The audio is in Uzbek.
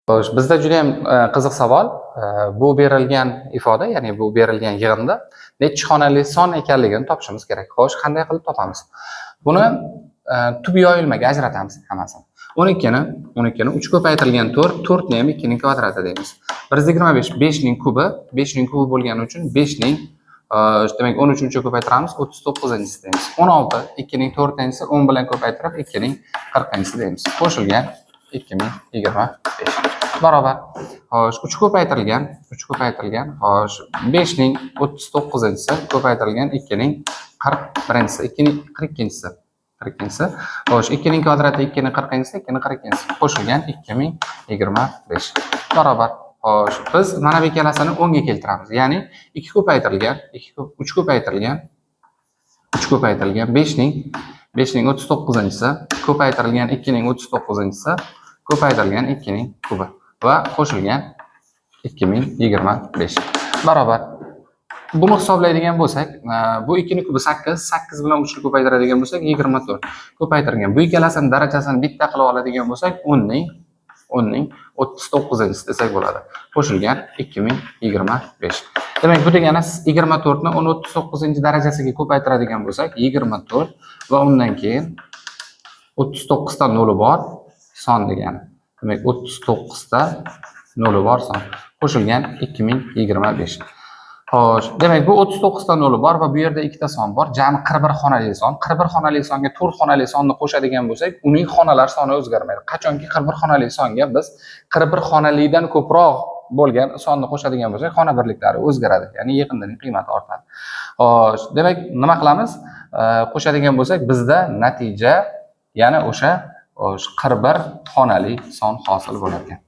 Xo'sh, bizda juda ham qiziq savol. Bu berilgan ifoda, ya'ni bu berilgan yig'inda nechi xonali son ekanligini topishimiz kerak. Xo'sh, qanday qilib topamiz? Buni tub yoyilmaga ajratamiz hammasini. 12 ni 3 ko'paytirilgan 4, 4 ni ham 2 ning kvadrati deymiz. 125 5 ning kubi, 5 ning kubi bo'lgani uchun 5 ning demak 13 uchun ko'paytiramiz, 39-si deymiz. 16 2 ning 4-si 10 bilan ko'paytirib 2 ning 40-si deymiz. Qo'shilgan 2025 barobar. Xo'sh, 3 ko'paytirilgan, xo'sh, 5 ning 39-si ko'paytirilgan 2 ning 41-si, 2 ning 42-si. Xo'sh, 2 ning kvadrati 2 ning 40-si, 2 ning 42-si qo'shilgan 2025 barobar. Xo'sh, biz mana bu ikkalasini 10 ga keltiramiz. Ya'ni 3 ko'paytirilgan 5 ning 39-si ko'paytirilgan 2 ning 39-si ko'paytirilgan 2 ning kubi va qo'shilgan 2025 barobar. Buni hisoblaydigan bo'lsak, bu 2 ning kubi 8, 8 bilan 3 ni ko'paytiradigan bo'lsak 24 ko'paytirgan. Bu ikkalasini darajasini bitta qilib oladigan bo'lsak 10 ning 39-si desak bo'ladi. Qo'shilgan 2025. Demak, bu degani 24 ni 39-darajasiga ko'paytiradigan bo'lsak 24 va undan keyin 39 ta noli bor son degani. Demak, 39 ta noli bor son qo'shilgan 2025. Xo'sh, demak bu 39 ta noli bor va bu yerda ikkita son bor. Jami 41 xonali son. 41 xonali songa 4 xonali sonni qo'shadigan bo'lsak, uning xonalar soni o'zgarmaydi. Qachonki 41 xonali songa biz 41 xonalidan ko'proq bo'lgan sonni qo'shadigan bo'lsak, xona birliklari o'zgaradi. Ya'ni yig'inning qiymati ortadi. Xo'sh, demak, nima qilamiz? Qo'shadigan bo'lsak, bizda natija yana o'sha 41 xonali son hosil bo'lar ekan.